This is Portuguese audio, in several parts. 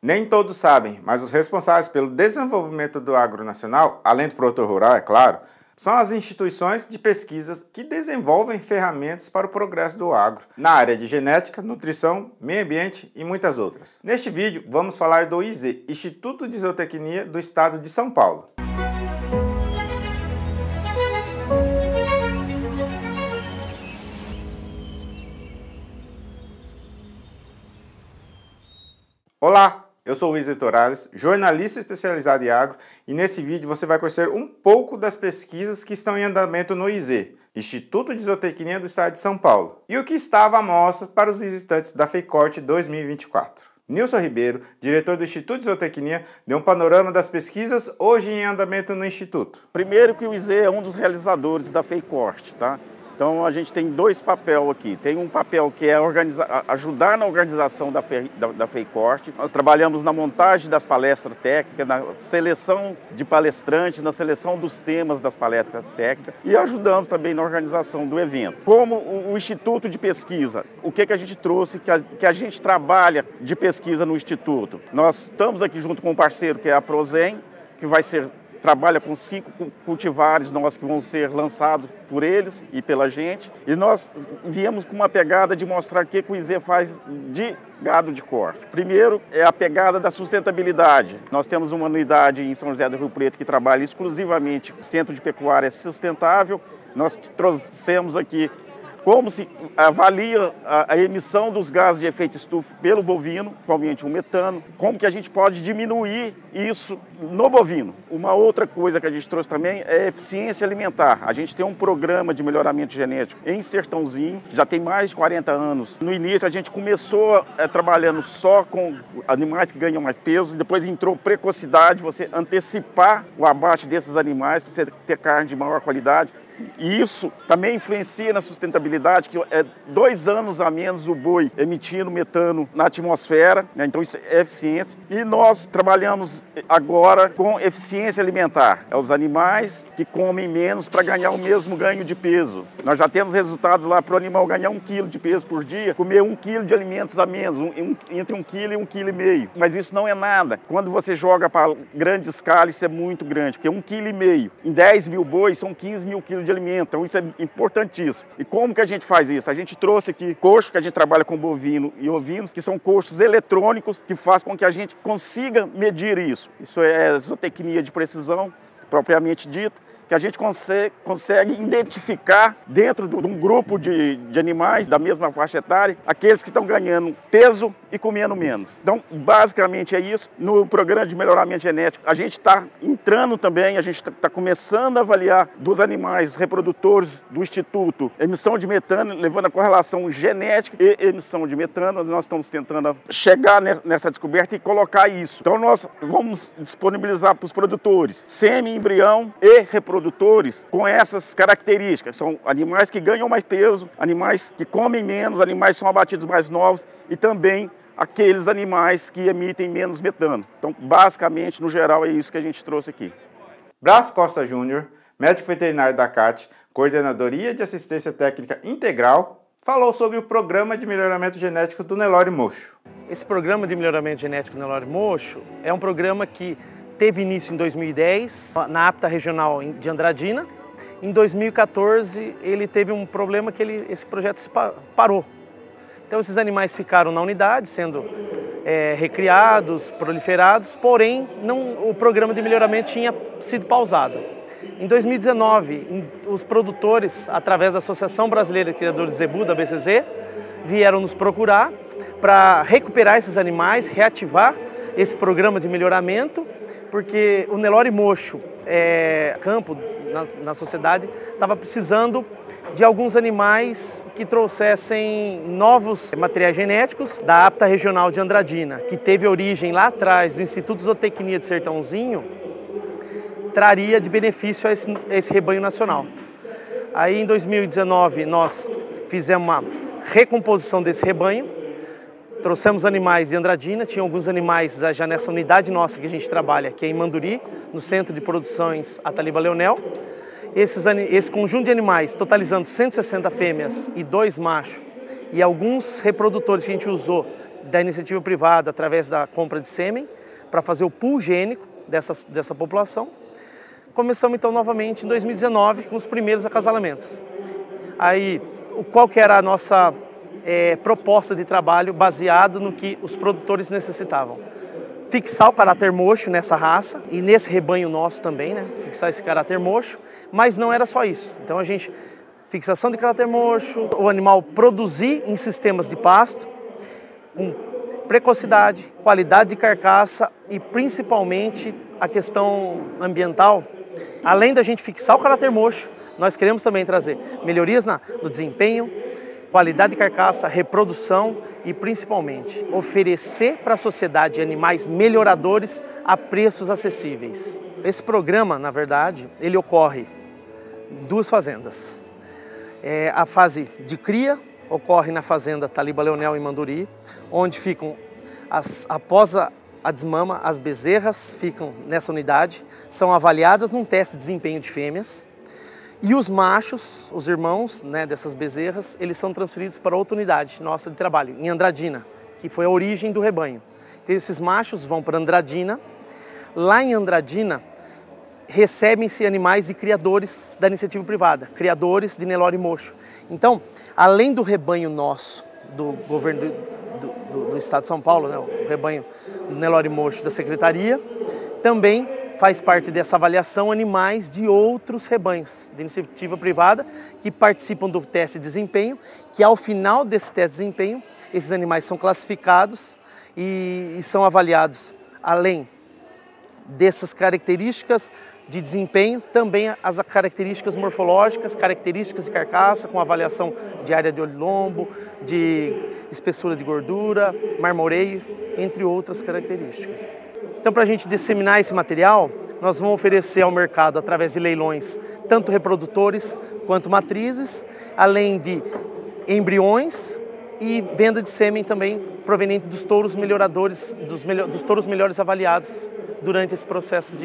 Nem todos sabem, mas os responsáveis pelo desenvolvimento do agro nacional, além do produtor rural, é claro, são as instituições de pesquisas que desenvolvem ferramentas para o progresso do agro, na área de genética, nutrição, meio ambiente e muitas outras. Neste vídeo, vamos falar do IZ, Instituto de Zootecnia do Estado de São Paulo. Olá! Eu sou o Ize Torales, jornalista especializado em agro, e nesse vídeo você vai conhecer um pouco das pesquisas que estão em andamento no IZ, Instituto de Zootecnia do Estado de São Paulo, e o que estava à mostra para os visitantes da FEICORT 2024. Nilson Ribeiro, diretor do Instituto de Zootecnia, deu um panorama das pesquisas hoje em andamento no Instituto. Primeiro que o IZ é um dos realizadores da FEICORT, tá? Então a gente tem dois papéis aqui. Tem um papel que é ajudar na organização da FEICORT. Nós trabalhamos na montagem das palestras técnicas, na seleção de palestrantes, na seleção dos temas das palestras técnicas e ajudamos também na organização do evento. Como o Instituto de Pesquisa, o que a gente trouxe, que a gente trabalha de pesquisa no Instituto? Nós estamos aqui junto com um parceiro que é a Prozem, que trabalha com 5 cultivares nossos que vão ser lançados por eles e pela gente. E nós viemos com uma pegada de mostrar o que o IZ faz de gado de corte. Primeiro é a pegada da sustentabilidade. Nós temos uma unidade em São José do Rio Preto que trabalha exclusivamente com Centro de Pecuária Sustentável. Nós trouxemos aqui como se avalia a emissão dos gases de efeito estufa pelo bovino, principalmente o metano, como que a gente pode diminuir isso no bovino. Uma outra coisa que a gente trouxe também é eficiência alimentar. A gente tem um programa de melhoramento genético em Sertãozinho, já tem mais de 40 anos. No início a gente começou trabalhando só com animais que ganham mais peso, depois entrou precocidade, você antecipar o abate desses animais para você ter carne de maior qualidade. E isso também influencia na sustentabilidade, que é 2 anos a menos o boi emitindo metano na atmosfera, né? Então isso é eficiência. E nós trabalhamos agora com eficiência alimentar. É os animais que comem menos para ganhar o mesmo ganho de peso. Nós já temos resultados lá para o animal ganhar 1 quilo de peso por dia, comer 1 quilo de alimentos a menos, entre 1 quilo e 1,5 quilo. Mas isso não é nada. Quando você joga para grande escala, isso é muito grande, porque 1,5 quilo em 10 mil bois são 15 mil quilos de alimento, então isso é importantíssimo. E como que a gente faz isso? A gente trouxe aqui coxo, que a gente trabalha com bovino e ovinos, que são coxos eletrônicos, que faz com que a gente consiga medir isso. Isso é zootecnia de precisão, propriamente dita, que a gente consegue identificar dentro de um grupo de animais da mesma faixa etária, aqueles que estão ganhando peso e comendo menos. Então, basicamente é isso. No programa de melhoramento genético, a gente está entrando também, a gente está começando a avaliar dos animais reprodutores do Instituto emissão de metano, levando a correlação genética e emissão de metano. Nós estamos tentando chegar nessa descoberta e colocar isso. Então, nós vamos disponibilizar para os produtores semi-embrião e reprodutores com essas características. São animais que ganham mais peso, animais que comem menos, animais que são abatidos mais novos e também aqueles animais que emitem menos metano. Então, basicamente, no geral, é isso que a gente trouxe aqui. Brás Costa Júnior, médico veterinário da CAT, Coordenadoria de Assistência Técnica Integral, falou sobre o Programa de Melhoramento Genético do Nelore Mocho. Esse Programa de Melhoramento Genético do Nelore Mocho é um programa que teve início em 2010, na APTA Regional de Andradina. Em 2014, ele teve um problema que esse projeto se parou. Então, esses animais ficaram na unidade, sendo recriados, proliferados, porém, o programa de melhoramento tinha sido pausado. Em 2019, os produtores, através da Associação Brasileira de Criadores de Zebu, da BCZ, vieram nos procurar para recuperar esses animais, reativar esse programa de melhoramento, porque o Nelore Mocho, campo na sociedade, estava precisando de alguns animais que trouxessem novos materiais genéticos da APTA Regional de Andradina, que teve origem lá atrás do Instituto de Zootecnia de Sertãozinho, traria de benefício a esse rebanho nacional. Aí em 2019 nós fizemos uma recomposição desse rebanho, trouxemos animais de Andradina, tinha alguns animais já nessa unidade nossa que a gente trabalha, que é em Manduri, no Centro de Produções Ataliba Leonel. Esse conjunto de animais, totalizando 160 fêmeas e 2 machos, e alguns reprodutores que a gente usou da iniciativa privada através da compra de sêmen para fazer o pool gênico dessa população. Começamos então novamente em 2019 com os primeiros acasalamentos. Aí, qual que era a nossa proposta de trabalho baseado no que os produtores necessitavam? Fixar o caráter mocho nessa raça e nesse rebanho nosso também, né? Fixar esse caráter mocho, mas não era só isso. Então fixação de caráter mocho, o animal produzir em sistemas de pasto, com precocidade, qualidade de carcaça e principalmente a questão ambiental. Além da gente fixar o caráter mocho, nós queremos também trazer melhorias no desempenho, qualidade de carcaça, reprodução e principalmente oferecer para a sociedade animais melhoradores a preços acessíveis. Esse programa, na verdade, ele ocorre em 2 fazendas. A fase de cria ocorre na fazenda Taliba Leonel em Manduri, onde ficam, após a desmama, as bezerras ficam nessa unidade, são avaliadas num teste de desempenho de fêmeas e os machos, os irmãos, né, dessas bezerras, eles são transferidos para outra unidade nossa de trabalho, em Andradina, que foi a origem do rebanho. Então esses machos vão para Andradina, lá em Andradina recebem-se animais de criadores da iniciativa privada, criadores de Nelore mocho. Então, além do rebanho nosso, do governo do Estado de São Paulo, né, o rebanho Nelore mocho da Secretaria, também faz parte dessa avaliação animais de outros rebanhos de iniciativa privada que participam do teste de desempenho, que ao final desse teste de desempenho, esses animais são classificados e são avaliados, além dessas características de desempenho, também as características morfológicas, características de carcaça, com avaliação de área de olho-lombo, de espessura de gordura, marmoreio, entre outras características. Então, para a gente disseminar esse material, nós vamos oferecer ao mercado, através de leilões, tanto reprodutores quanto matrizes, além de embriões e venda de sêmen também proveniente dos touros melhoradores, dos touros melhores avaliados durante esse processo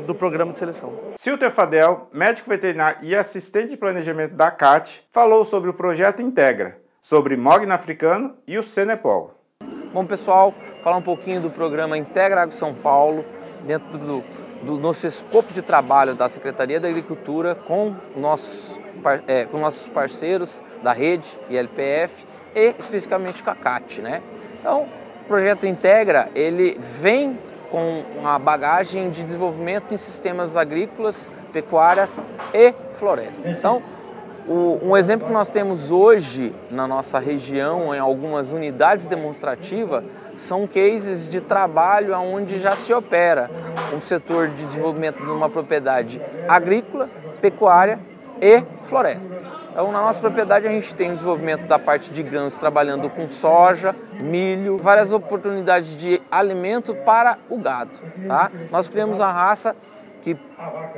do programa de seleção. Silter Fadel, médico veterinário e assistente de planejamento da CAT, falou sobre o projeto Integra, sobre Mogno africano e o Senepol. Bom, pessoal, falar um pouquinho do programa Integra Agro São Paulo, dentro do nosso escopo de trabalho da Secretaria da Agricultura com nossos parceiros da rede e LPF e especificamente com a CAT, né? Então, o projeto Integra, ele vem com uma bagagem de desenvolvimento em sistemas agrícolas, pecuárias e floresta. Então, um exemplo que nós temos hoje na nossa região, em algumas unidades demonstrativas, são cases de trabalho onde já se opera um setor de desenvolvimento de uma propriedade agrícola, pecuária e floresta. Então, na nossa propriedade, a gente tem o desenvolvimento da parte de grãos, trabalhando com soja, milho, várias oportunidades de alimento para o gado. Tá? Nós criamos uma raça que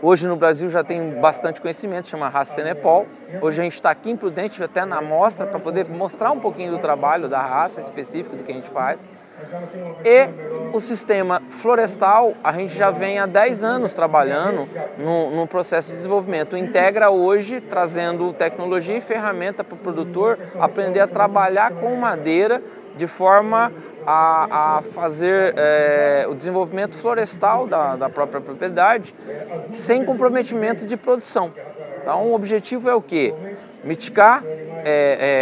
hoje no Brasil já tem bastante conhecimento, chama raça Senepol. Hoje a gente está aqui em Prudente, até na mostra, para poder mostrar um pouquinho do trabalho da raça específica do que a gente faz. E o sistema florestal, a gente já vem há 10 anos trabalhando no processo de desenvolvimento. O Integra hoje trazendo tecnologia e ferramenta para o produtor aprender a trabalhar com madeira de forma a fazer o desenvolvimento florestal da própria propriedade sem comprometimento de produção. Então o objetivo é o quê? Mitigar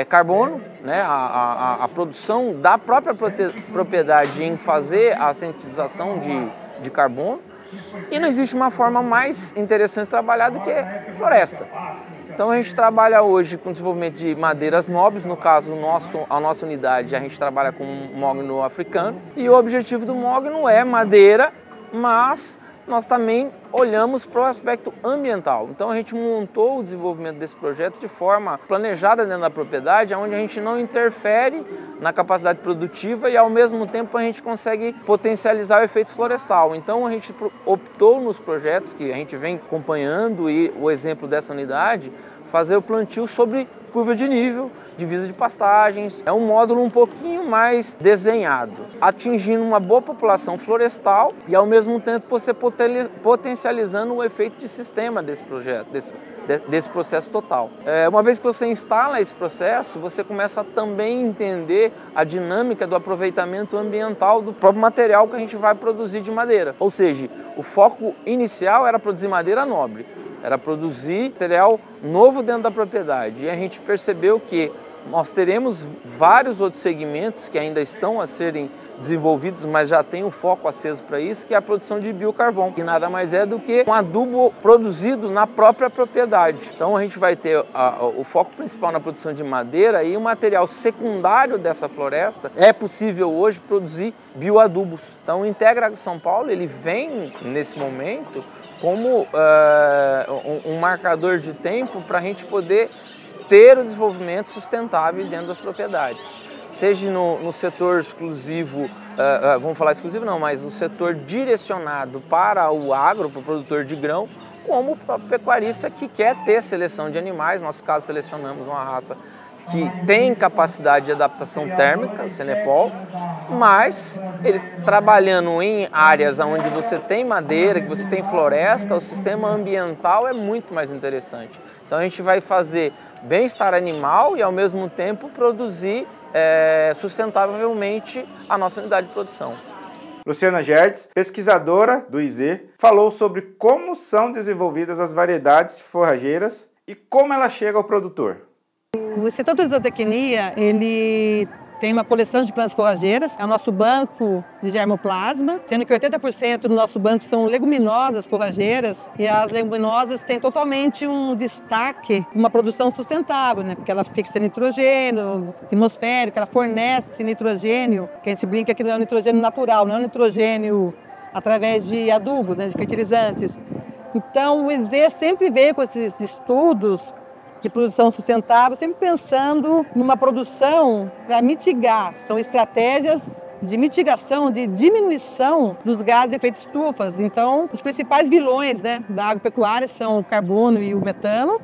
carbono, né? A produção da própria propriedade em fazer a sintetização de carbono, e não existe uma forma mais interessante de trabalhar do que floresta. Então a gente trabalha hoje com desenvolvimento de madeiras nobres, no caso a nossa unidade a gente trabalha com mogno africano, e o objetivo do mogno é madeira, mas nós também olhamos para o aspecto ambiental. Então a gente montou o desenvolvimento desse projeto de forma planejada dentro da propriedade, onde a gente não interfere na capacidade produtiva e ao mesmo tempo a gente consegue potencializar o efeito florestal. Então a gente optou nos projetos que a gente vem acompanhando, e o exemplo dessa unidade fazer o plantio sobre curva de nível, divisa de pastagens. É um módulo um pouquinho mais desenhado, atingindo uma boa população florestal e ao mesmo tempo você potencializando o efeito de sistema desse projeto, desse processo total. Uma vez que você instala esse processo, você começa a também entender a dinâmica do aproveitamento ambiental do próprio material que a gente vai produzir de madeira. Ou seja, o foco inicial era produzir madeira nobre, era produzir material novo dentro da propriedade. E a gente percebeu que nós teremos vários outros segmentos que ainda estão a serem desenvolvidos, mas já tem um foco aceso para isso, que é a produção de biocarvão, que nada mais é do que um adubo produzido na própria propriedade. Então a gente vai ter o foco principal na produção de madeira e o material secundário dessa floresta. É possível hoje produzir bioadubos. Então o Integra Agro São Paulo ele vem nesse momento como um marcador de tempo para a gente poder ter o desenvolvimento sustentável dentro das propriedades. Seja no setor exclusivo, vamos falar exclusivo não, mas o setor direcionado para o agro, para o produtor de grão, como o próprio pecuarista que quer ter seleção de animais. No nosso caso, selecionamos uma raça que tem capacidade de adaptação térmica, o Cenepol, mas ele trabalhando em áreas onde você tem madeira, que você tem floresta, o sistema ambiental é muito mais interessante. Então a gente vai fazer bem-estar animal e ao mesmo tempo produzir sustentavelmente a nossa unidade de produção. Luciana Gerdes, pesquisadora do IZ, falou sobre como são desenvolvidas as variedades forrageiras e como ela chega ao produtor. O Instituto de Zootecnia, ele tem uma coleção de plantas forrageiras, é o nosso banco de germoplasma, sendo que 80% do nosso banco são leguminosas forrageiras, e as leguminosas têm totalmente um destaque, uma produção sustentável, né? Porque ela fixa nitrogênio atmosférico, ela fornece nitrogênio, que a gente brinca que não é um nitrogênio natural, não é um nitrogênio através de adubos, né? De fertilizantes. Então o IZ sempre veio com esses estudos de produção sustentável, sempre pensando numa produção para mitigar. São estratégias de mitigação, de diminuição dos gases de efeito estufa. Então, os principais vilões, né, da agropecuária são o carbono e o metano.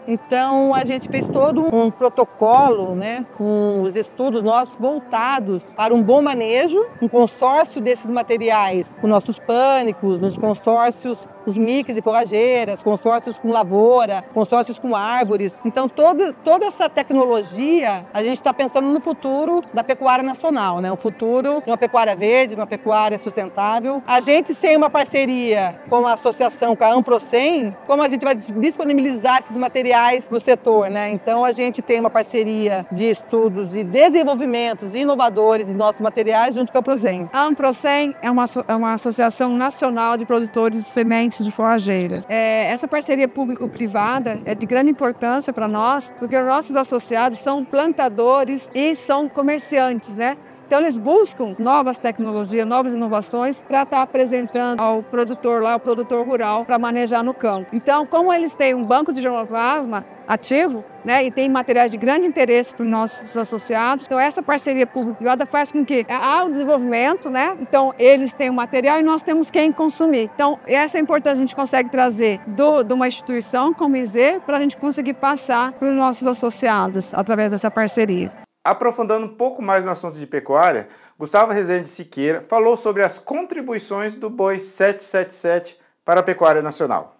Então, a gente fez todo um protocolo, né, com os estudos nossos voltados para um bom manejo, um consórcio desses materiais com nossos pânicos, nos consórcios, os mix e forrageiras, consórcios com lavoura, consórcios com árvores. Então, toda essa tecnologia, a gente está pensando no futuro da pecuária nacional, né? O futuro de uma pecuária verde, de uma pecuária sustentável. A gente tem uma parceria com a associação, com a Amprocem, como a gente vai disponibilizar esses materiais para o setor, né? Então, a gente tem uma parceria de estudos e desenvolvimentos inovadores de nossos materiais junto com a Amprocem. A Amprocem é uma associação nacional de produtores de sementes de forrageiras. Essa parceria público-privada é de grande importância para nós, porque os nossos associados são plantadores e são comerciantes, né? Então eles buscam novas tecnologias, novas inovações para estar apresentando ao produtor lá, ao produtor rural, para manejar no campo. Então, como eles têm um banco de germoplasma ativo, né, e tem materiais de grande interesse para os nossos associados, então essa parceria público-privada faz com que há o desenvolvimento, né? Então eles têm o material e nós temos quem consumir. Então essa é importante, a gente consegue trazer de uma instituição como o IZ para a gente conseguir passar para os nossos associados através dessa parceria. Aprofundando um pouco mais no assunto de pecuária, Gustavo Rezende Siqueira falou sobre as contribuições do boi 777 para a pecuária nacional.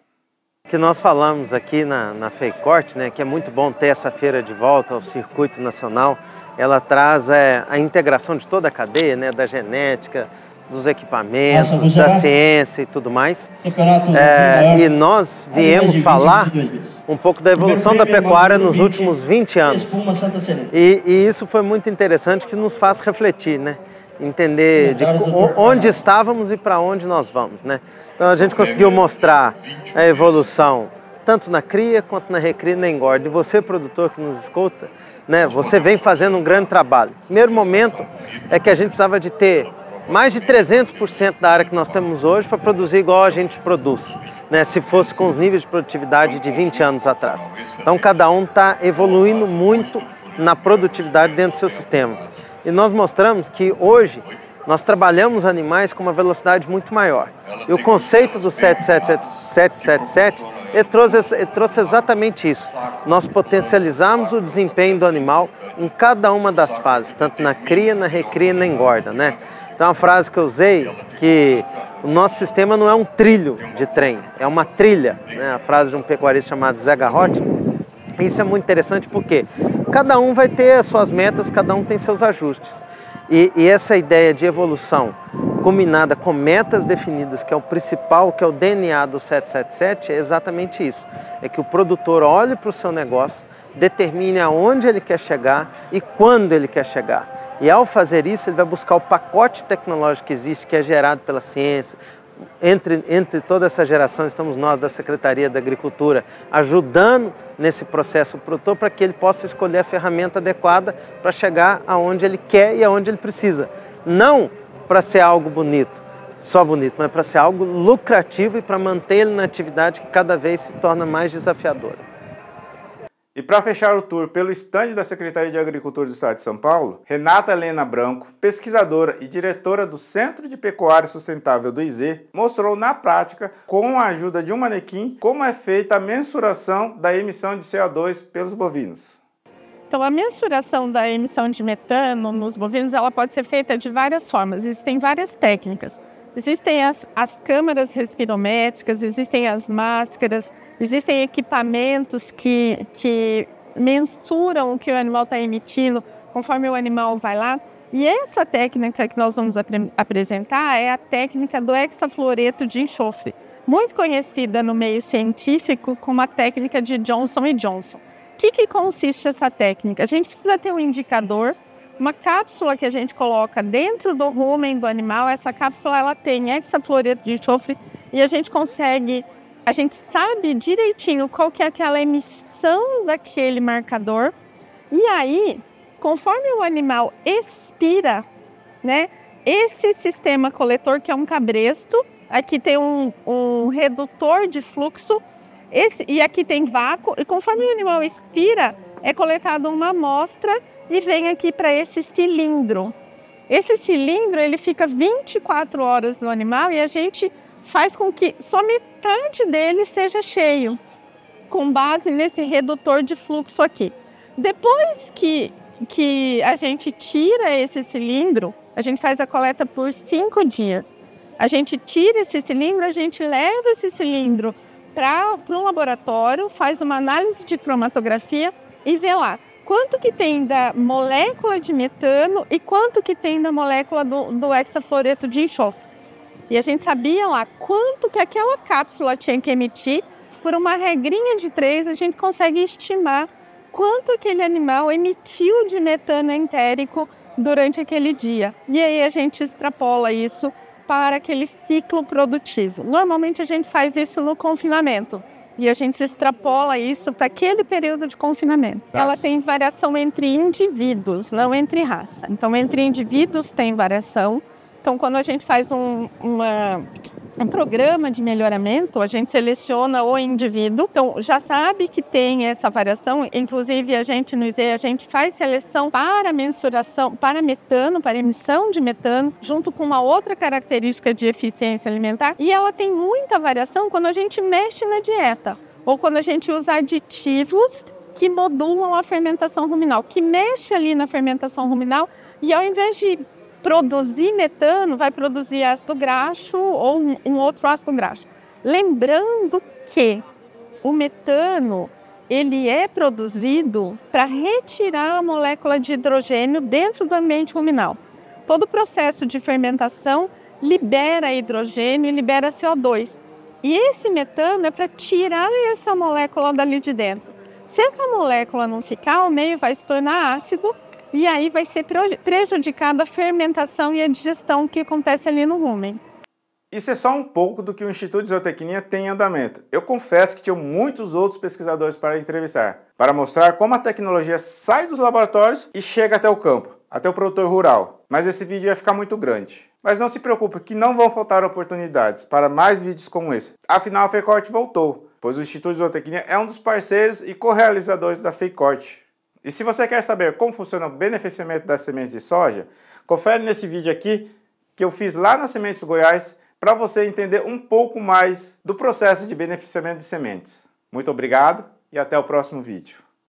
Que nós falamos aqui na FEICORT, né, que é muito bom ter essa feira de volta ao circuito nacional. Ela traz a integração de toda a cadeia, né, da genética, dos equipamentos, da ciência e tudo mais. E nós viemos falar um pouco da evolução da pecuária nos últimos 20 anos. E isso foi muito interessante, que nos faz refletir, né? Entender de onde estávamos e para onde nós vamos, né? Então a gente conseguiu mostrar a evolução tanto na cria quanto na recria e na engorda. E você, produtor que nos escuta, né, você vem fazendo um grande trabalho. O primeiro momento é que a gente precisava de ter mais de 300% da área que nós temos hoje para produzir igual a gente produz, né, se fosse com os níveis de produtividade de 20 anos atrás. Então cada um está evoluindo muito na produtividade dentro do seu sistema. E nós mostramos que hoje nós trabalhamos animais com uma velocidade muito maior. E o conceito do 777 ele trouxe exatamente isso. Nós potencializamos o desempenho do animal em cada uma das fases, tanto na cria, na recria e na engorda, né? Então, uma frase que eu usei, que o nosso sistema não é um trilho de trem, é uma trilha, né? A frase de um pecuarista chamado Zé Garrote. Isso é muito interessante porque cada um vai ter as suas metas, cada um tem seus ajustes. E essa ideia de evolução combinada com metas definidas, que é o principal, que é o DNA do 777, é exatamente isso. É que o produtor olhe para o seu negócio, determine aonde ele quer chegar e quando ele quer chegar. E ao fazer isso, ele vai buscar o pacote tecnológico que existe, que é gerado pela ciência. Entre toda essa geração, estamos nós da Secretaria da Agricultura ajudando nesse processo o produtor para que ele possa escolher a ferramenta adequada para chegar aonde ele quer e aonde ele precisa. Não para ser algo bonito, só bonito, mas para ser algo lucrativo e para manter ele na atividade que cada vez se torna mais desafiadora. E para fechar o tour pelo estande da Secretaria de Agricultura do Estado de São Paulo, Renata Helena Branco, pesquisadora e diretora do Centro de Pecuária Sustentável do IZ, mostrou na prática, com a ajuda de um manequim, como é feita a mensuração da emissão de CO2 pelos bovinos. Então, a mensuração da emissão de metano nos bovinos ela pode ser feita de várias formas, existem várias técnicas. Existem as câmaras respirométricas, existem as máscaras, existem equipamentos que mensuram o que o animal está emitindo conforme o animal vai lá. E essa técnica que nós vamos apresentar é a técnica do hexafluoreto de enxofre, muito conhecida no meio científico como a técnica de Johnson & Johnson. O que consiste essa técnica? A gente precisa ter um indicador, uma cápsula que a gente coloca dentro do rumen do animal. Essa cápsula ela tem hexafluoreto de enxofre e a gente sabe direitinho qual que é aquela emissão daquele marcador. E aí, conforme o animal expira, né, esse sistema coletor, que é um cabresto, aqui tem um redutor de fluxo, e aqui tem vácuo, e conforme o animal expira, é coletada uma amostra e vem aqui para esse cilindro. Esse cilindro ele fica 24 horas no animal e a gente faz com que só metade dele seja cheio, com base nesse redutor de fluxo aqui. Depois que a gente tira esse cilindro, a gente faz a coleta por 5 dias. A gente tira esse cilindro, a gente leva esse cilindro para um laboratório, faz uma análise de cromatografia e vê lá quanto que tem da molécula de metano e quanto que tem da molécula do hexafluoreto de enxofre. E a gente sabia lá quanto que aquela cápsula tinha que emitir. Por uma regrinha de 3, a gente consegue estimar quanto aquele animal emitiu de metano entérico durante aquele dia. E aí a gente extrapola isso para aquele ciclo produtivo. Normalmente a gente faz isso no confinamento. E a gente extrapola isso para aquele período de confinamento. Ela tem variação entre indivíduos, não entre raça. Então, entre indivíduos tem variação. Então, quando a gente faz um programa de melhoramento, a gente seleciona o indivíduo. Então, já sabe que tem essa variação. Inclusive, a gente no IZ, a gente faz seleção para mensuração, para metano, para emissão de metano, junto com uma outra característica de eficiência alimentar. E ela tem muita variação quando a gente mexe na dieta, ou quando a gente usa aditivos que modulam a fermentação ruminal, que mexe ali na fermentação ruminal e ao invés de produzir metano, vai produzir ácido graxo ou um outro ácido graxo. Lembrando que o metano ele é produzido para retirar a molécula de hidrogênio dentro do ambiente ruminal. Todo o processo de fermentação libera hidrogênio e libera CO2. E esse metano é para tirar essa molécula dali de dentro. Se essa molécula não ficar, o meio vai se tornar ácido e aí vai ser prejudicada a fermentação e a digestão que acontece ali no rumen. Isso é só um pouco do que o Instituto de Zootecnia tem em andamento. Eu confesso que tinha muitos outros pesquisadores para entrevistar, para mostrar como a tecnologia sai dos laboratórios e chega até o campo, até o produtor rural. Mas esse vídeo ia ficar muito grande. Mas não se preocupe que não vão faltar oportunidades para mais vídeos como esse. Afinal, a FEICORT voltou, pois o Instituto de Zootecnia é um dos parceiros e co-realizadores da FEICORT. E se você quer saber como funciona o beneficiamento das sementes de soja, confere nesse vídeo aqui que eu fiz lá na Sementes Goiás, para você entender um pouco mais do processo de beneficiamento de sementes. Muito obrigado e até o próximo vídeo.